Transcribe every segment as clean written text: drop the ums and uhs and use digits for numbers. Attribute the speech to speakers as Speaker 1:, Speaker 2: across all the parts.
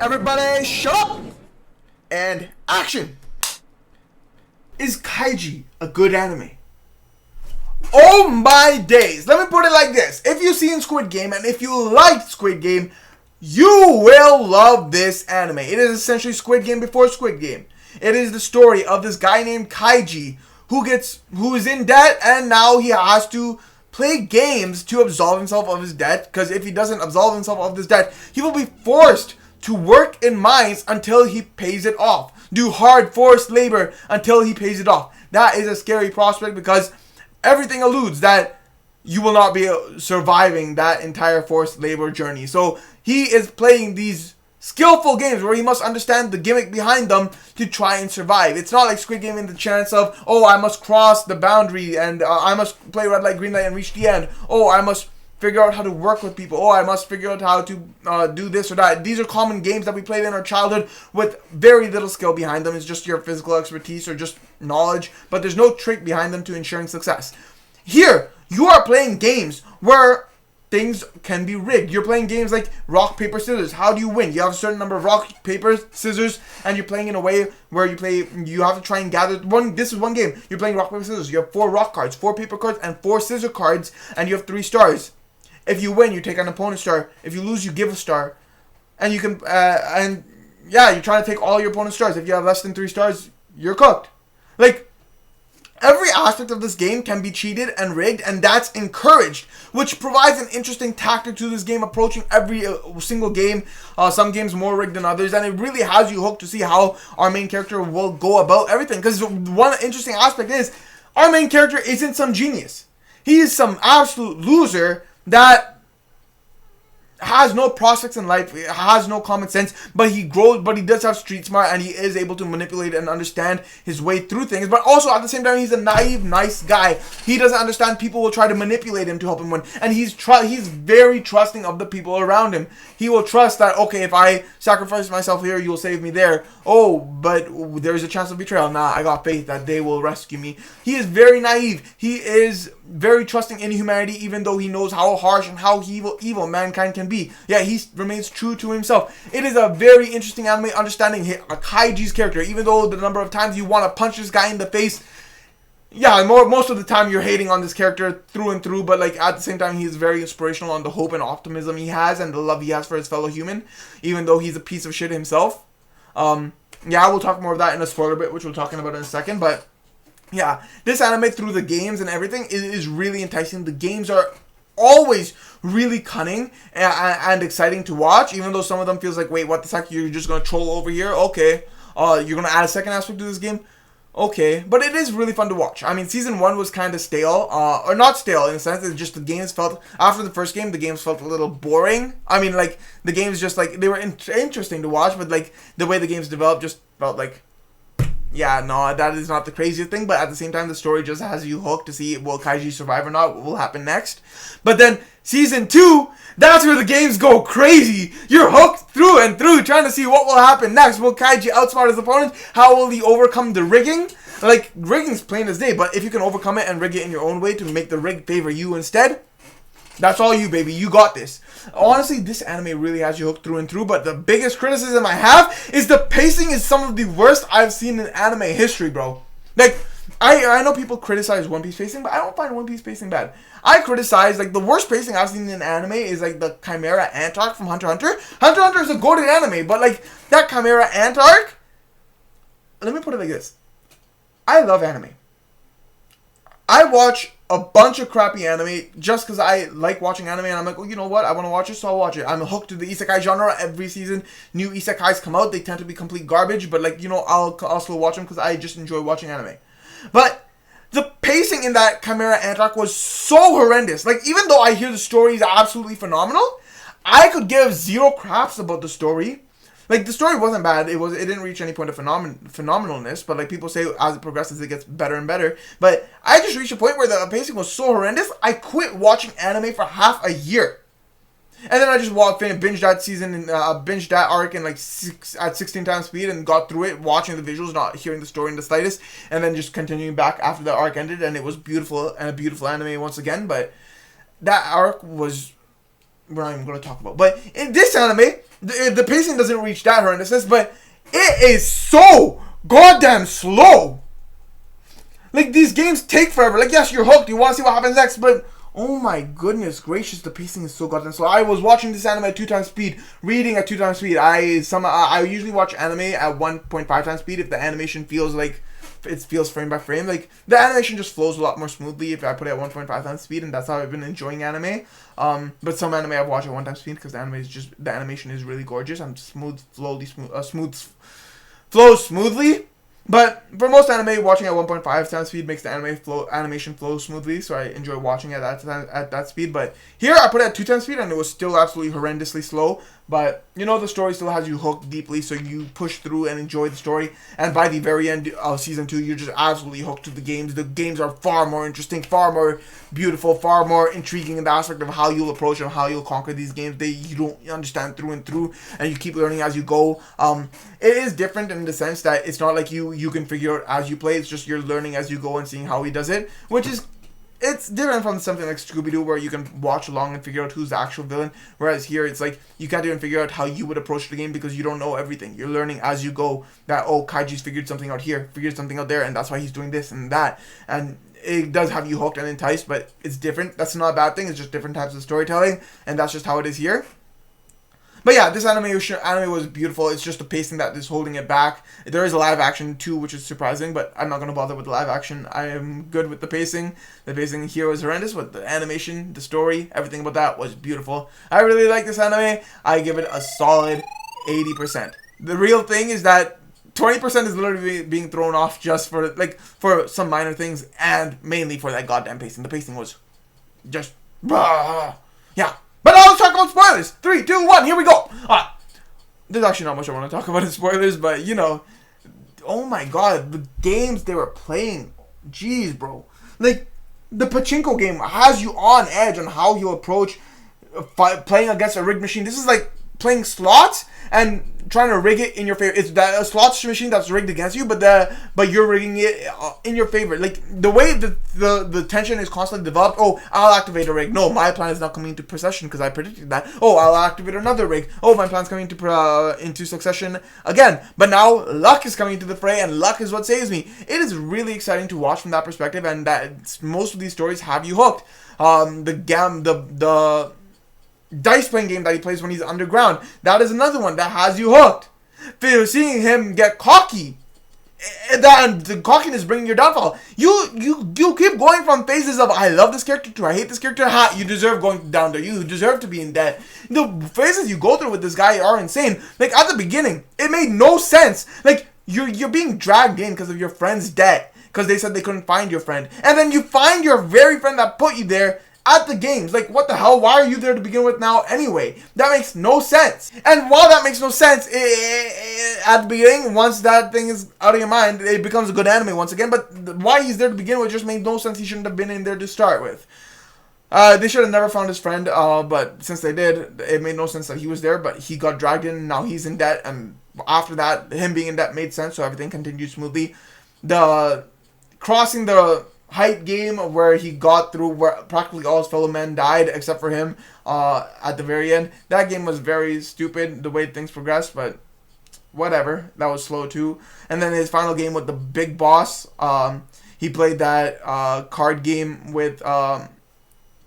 Speaker 1: Everybody shut up and action. Is Kaiji a good anime? Oh my days. Let me put it like this. If you've seen Squid Game and if you liked Squid Game, you will love this anime. It is essentially Squid Game before Squid Game. It is the story of this guy named Kaiji who is in debt, and now he has to play games to absolve himself of his debt, because if he doesn't absolve himself of this debt, he will be forced to work in mines until he pays it off. Do hard forced labor until he pays it off. That is a scary prospect because everything alludes that you will not be surviving that entire forced labor journey. So he is playing these skillful games where he must understand the gimmick behind them to try and survive. It's not like Squid Game in the chance of, oh, I must cross the boundary and I must play red light, green light and reach the end. Oh, I must figure out how to work with people. Oh, I must figure out how to do this or that. These are common games that we played in our childhood with very little skill behind them. It's just your physical expertise or just knowledge, but there's no trick behind them to ensuring success. Here, you are playing games where things can be rigged. You're playing games like rock, paper, scissors. How do you win? You have a certain number of rock, paper, scissors, and you're playing in a way where you have to try and gather this is one game. You're playing rock, paper, scissors. You have 4 rock cards, 4 paper cards, and 4 scissor cards, and you have 3 stars. If you win, you take an opponent's star. If you lose, you give a star. And you can, you're trying to take all your opponent's stars. If you have less than 3 stars, you're cooked. Like, every aspect of this game can be cheated and rigged, and that's encouraged, which provides an interesting tactic to this game, approaching every single game. Some games more rigged than others, and it really has you hooked to see how our main character will go about everything. Because one interesting aspect is, our main character isn't some genius. He is some absolute loser that has no prospects in life, has no common sense, but he does have street smart, and he is able to manipulate and understand his way through things. But also at the same time, he's a naive, nice guy. He doesn't understand people will try to manipulate him to help him win, and he's very trusting of the people around him. He will trust that, okay, if I sacrifice myself here, you'll save me there. Oh, but there's a chance of betrayal. Nah, I got faith that they will rescue me. He is very naive. He is very trusting in humanity, even though he knows how harsh and how evil mankind can be. Yeah, he remains true to himself. It is a very interesting anime understanding Kaiji's character, even though the number of times you want to punch this guy in the face. Yeah, most of the time you're hating on this character through and through, but like at the same time, he's very inspirational on the hope and optimism he has and the love he has for his fellow human, even though he's a piece of shit himself. We'll talk more of that in a spoiler bit, which we'll talking about in a second, but yeah, this anime through the games and everything is really enticing. The games are always really cunning and exciting to watch, even though some of them feels like, wait, what the heck, you're just gonna troll over here? Okay. You're gonna add a second aspect to this game? Okay. But it is really fun to watch. I mean, season 1 was kind of stale, or not stale in a sense, it's just the games felt, after the first game, the games felt a little boring. I mean, like, the games just, like, they were interesting to watch, but, like, the way the games developed just felt like, yeah, no, that is not the craziest thing, but at the same time, the story just has you hooked to see, will Kaiji survive or not, what will happen next. But then, season 2, that's where the games go crazy. You're hooked through and through, trying to see what will happen next. Will Kaiji outsmart his opponent? How will he overcome the rigging? Like, rigging's plain as day, but if you can overcome it and rig it in your own way to make the rig favor you instead, that's all you, baby. You got this. Honestly, this anime really has you hooked through and through, but the biggest criticism I have is the pacing is some of the worst I've seen in anime history, bro. Like, I know people criticize One Piece pacing, but I don't find One Piece pacing bad. I criticize, like, the worst pacing I've seen in anime is, like, the Chimera Ant arc from Hunter x Hunter. Hunter x Hunter is a golden anime, but, like, that Chimera Ant arc, let me put it like this. I love anime. I watch a bunch of crappy anime just because I like watching anime, and I'm like, oh, you know what? I want to watch it, so I'll watch it. I'm hooked to the isekai genre. Every season, new isekais come out. They tend to be complete garbage, but, like, you know, I'll still watch them because I just enjoy watching anime. But the pacing in that Chimera Ant arc was so horrendous. Like, even though I hear the story is absolutely phenomenal, I could give zero craps about the story. Like, the story wasn't bad. It didn't reach any point of phenomenalness, but, like, people say as it progresses, it gets better and better. But I just reached a point where the pacing was so horrendous, I quit watching anime for half a year. And then I just binged that season and binged that arc in, like, at 16 times speed and got through it, watching the visuals, not hearing the story in the slightest, and then just continuing back after the arc ended, and it was beautiful and a beautiful anime once again. But that arc was we're not even going to talk about. But in this anime, the pacing doesn't reach that horrendousness, but it is so goddamn slow. Like, these games take forever. Like, yes, you're hooked. You want to see what happens next, but oh my goodness gracious, the pacing is so goddamn slow. I was watching this anime at 2 times speed, reading at 2 times speed. I usually watch anime at 1.5 times speed if the animation feels like it feels frame by frame. Like, the animation just flows a lot more smoothly if I put it at 1.5 times speed, and that's how I've been enjoying anime. But some anime I've watched at 1 time speed because the animation is really gorgeous and flows smoothly. But for most anime, watching at 1.5 times speed makes the animation flow smoothly, so I enjoy watching at that speed. But here, I put it at 2 times speed, and it was still absolutely horrendously slow. But, you know, the story still has you hooked deeply, so you push through and enjoy the story. And by the very end of Season 2, you're just absolutely hooked to the games. The games are far more interesting, far more beautiful, far more intriguing in the aspect of how you'll approach them, how you'll conquer these games. You don't understand through and through, and you keep learning as you go. It is different in the sense that it's not like you can figure out as you play. It's just you're learning as you go and seeing how he does it, which is... It's different from something like Scooby-Doo where you can watch along and figure out who's the actual villain. Whereas here, it's like you can't even figure out how you would approach the game because you don't know everything. You're learning as you go that, oh, Kaiji's figured something out here, figured something out there, and that's why he's doing this and that. And it does have you hooked and enticed, but it's different. That's not a bad thing. It's just different types of storytelling, and that's just how it is here. But yeah, this anime was beautiful. It's just the pacing that is holding it back. There is a live action too, which is surprising, but I'm not going to bother with the live action. I am good with the pacing. The pacing here was horrendous, but the animation, the story, everything about that was beautiful. I really like this anime. I give it a solid 80%. The real thing is that 20% is literally being thrown off just for some minor things, and mainly for that goddamn pacing. The pacing was just... yeah. But now let's talk about spoilers. 3, 2, 1, here we go. There's actually not much I want to talk about in spoilers, but, you know, oh my god, the games they were playing, jeez, bro. Like, the pachinko game has you on edge on how you approach playing against a rigged machine. This is like playing slots and trying to rig it in your favor. It's that a slots machine that's rigged against you, but you're rigging it in your favor. Like, the way the tension is constantly developed. Oh, I'll activate a rig. No, my plan is not coming into procession because I predicted that. Oh, I'll activate another rig. Oh, my plan's coming into succession again. But now luck is coming into the fray, and luck is what saves me. It is really exciting to watch from that perspective, and that most of these stories have you hooked. The dice playing game that he plays when he's underground, that is another one that has you hooked. Seeing him get cocky, and the cockiness bringing your downfall. You keep going from phases of I love this character to I hate this character. You deserve going down there. You deserve to be in debt. The phases you go through with this guy are insane. Like, at the beginning, it made no sense. Like, you're being dragged in because of your friend's debt, because they said they couldn't find your friend, and then you find your very friend that put you there at the games. Like, what the hell? Why are you there to begin with now anyway? That makes no sense. And while that makes no sense, at the beginning, once that thing is out of your mind, it becomes a good anime once again. But why he's there to begin with just made no sense. He shouldn't have been in there to start with. They should have never found his friend, but since they did, it made no sense that he was there, but he got dragged in, and now he's in debt, and after that, him being in debt made sense, so everything continued smoothly. The crossing the height game where he got through where practically all his fellow men died except for him at the very end. That game was very stupid the way things progressed, but whatever. That was slow too. And then his final game with the big boss, he played that card game with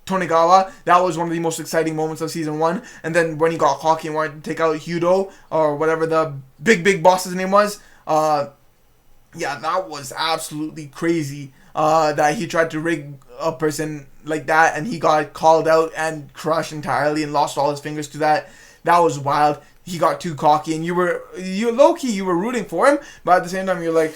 Speaker 1: Tonegawa. That was one of the most exciting moments of season 1. And then when he got cocky and wanted to take out Hyudo or whatever the big boss's name was, yeah, that was absolutely crazy. That he tried to rig a person like that, and he got called out and crushed entirely and lost all his fingers to that. That was wild. He got too cocky, and you low-key, you were rooting for him, but at the same time, you're like,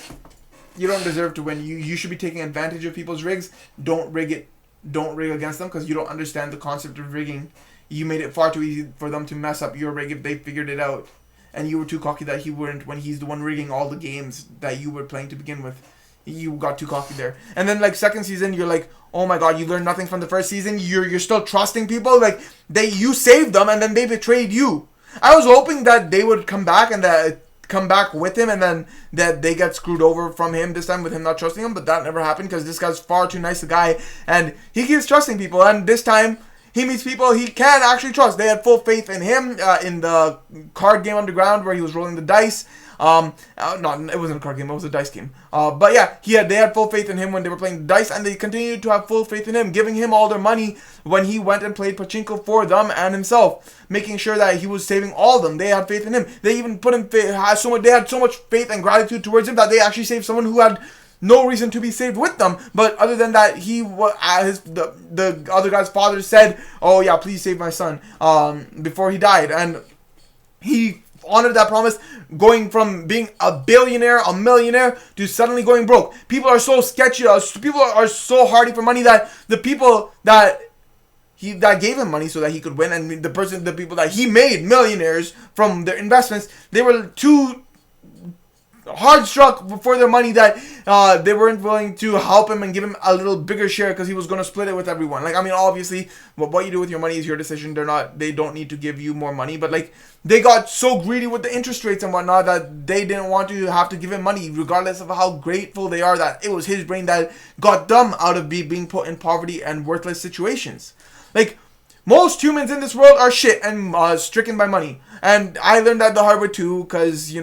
Speaker 1: you don't deserve to win. You should be taking advantage of people's rigs. Don't rig it. Don't rig against them, because you don't understand the concept of rigging. You made it far too easy for them to mess up your rig if they figured it out. And you were too cocky that he wouldn't, when he's the one rigging all the games that you were playing to begin with. You got too cocky there. And then, like, second season, you're like, oh my god, you learned nothing from the first season. You're still trusting people. Like, you saved them, and then they betrayed you. I was hoping that they would come back and come back with him, and then that they get screwed over from him this time with him not trusting him. But that never happened, because this guy's far too nice a guy, and he keeps trusting people. And this time, he meets people he can actually trust. They had full faith in him in the card game Underground where he was rolling the dice. No, it wasn't a card game, it was a dice game. But yeah, they had full faith in him when they were playing the dice, and they continued to have full faith in him, giving him all their money when he went and played pachinko for them and himself, making sure that he was saving all of them. They had faith in him. They even put him, they had so much faith and gratitude towards him that they actually saved someone who had no reason to be saved with them, but other than that, the other guy's father said, "Oh yeah, please save my son," before he died, and he honored that promise, going from being a billionaire, a millionaire, to suddenly going broke. People are so sketchy, people are so hardy for money that the people that gave him money so that he could win, and the people that he made millionaires from their investments, they were too hard struck for their money that they weren't willing to help him and give him a little bigger share because he was going to split it with everyone. Like, I mean, obviously, what you do with your money is your decision. They don't need to give you more money, but like, they got so greedy with the interest rates and whatnot that they didn't want to have to give him money, regardless of how grateful they are that it was his brain that got them out of being put in poverty and worthless situations. Like, most humans in this world are shit and stricken by money, and I learned that the hard way too, because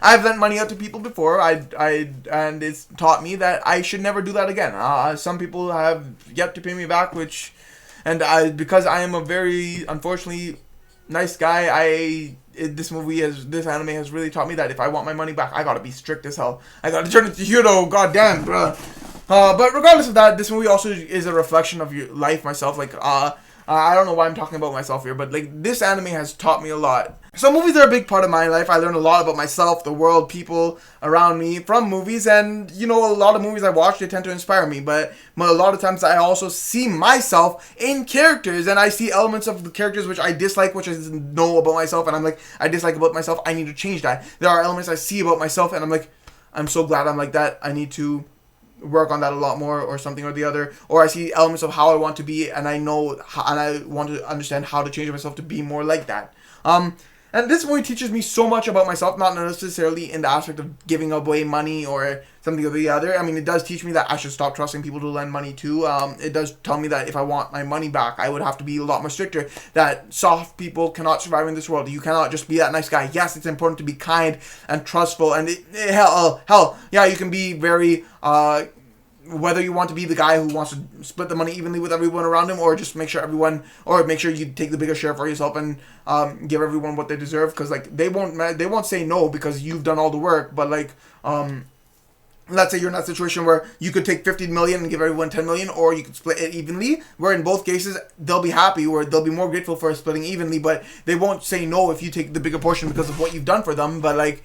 Speaker 1: I've lent money out to people before, and it's taught me that I should never do that again. Some people have yet to pay me back, because I am a very, unfortunately, nice guy, this anime has really taught me that if I want my money back, I gotta be strict as hell. I gotta turn it to Hiro, goddamn, bruh. But regardless of that, this movie also is a reflection of your life, myself, like, I don't know why I'm talking about myself here, but like, this anime has taught me a lot. So movies are a big part of my life. I learned a lot about myself, the world, people around me from movies, and a lot of movies I watch, they tend to inspire me, but a lot of times I also see myself in characters, and I see elements of the characters which I dislike, which I know about myself, and I'm like, I dislike about myself, I need to change that. There are elements I see about myself, and I'm like, I'm so glad I'm like that, I need to work on that a lot more, or something or the other. Or I see elements of how I want to be, and I know and I want to understand how to change myself to be more like that. And this movie teaches me so much about myself, not necessarily in the aspect of giving away money or something or the other. I mean, it does teach me that I should stop trusting people to lend money to. It does tell me that if I want my money back, I would have to be a lot more stricter. That soft people cannot survive in this world. You cannot just be that nice guy. Yes, it's important to be kind and trustful. And hell, yeah, you can be very whether you want to be the guy who wants to split the money evenly with everyone around him, or just make sure you take the bigger share for yourself and give everyone what they deserve, because like they won't say no because you've done all the work. But like let's say you're in that situation where you could take 50 million and give everyone 10 million, or you could split it evenly, where in both cases they'll be happy, or they'll be more grateful for splitting evenly, but they won't say no if you take the bigger portion because of what you've done for them. But like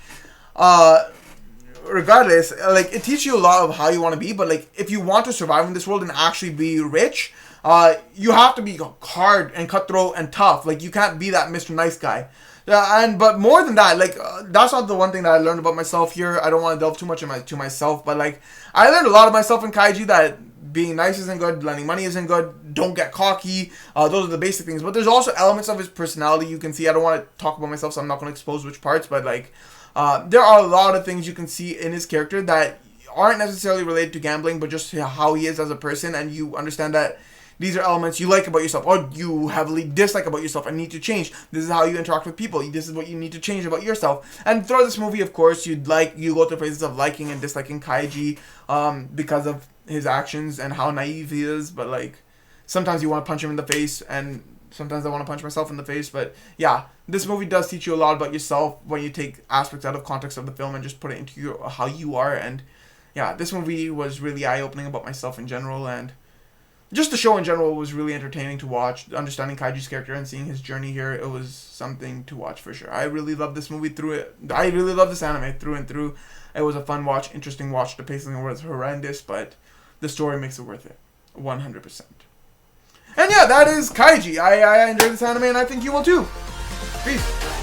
Speaker 1: regardless, like, it teaches you a lot of how you want to be, but like, if you want to survive in this world and actually be rich, you have to be hard and cutthroat and tough. Like, you can't be that Mr. Nice Guy. But more than that, like, that's not the one thing that I learned about myself here. I don't want to delve too much into myself, but like, I learned a lot of myself in Kaiji, that being nice isn't good, lending money isn't good, don't get cocky. Those are the basic things. But there's also elements of his personality you can see. I don't want to talk about myself, so I'm not going to expose which parts, but like, there are a lot of things you can see in his character that aren't necessarily related to gambling, but just how he is as a person, and you understand that these are elements you like about yourself, or you heavily dislike about yourself and need to change. This is how you interact with people. This is what you need to change about yourself. And throughout this movie, of course, you go through phases of liking and disliking Kaiji because of his actions and how naive he is. But like, sometimes you want to punch him in the face, and sometimes I want to punch myself in the face. But yeah, this movie does teach you a lot about yourself when you take aspects out of context of the film and just put it into how you are. And yeah, this movie was really eye-opening about myself in general, and just the show in general was really entertaining to watch. Understanding Kaiji's character and seeing his journey here, it was something to watch for sure. I really love this movie I really love this anime through and through. It was a fun watch, interesting watch. The pacing was horrendous, but the story makes it worth it, 100%. And yeah, that is Kaiji. I enjoyed this anime, and I think you will too. Peace.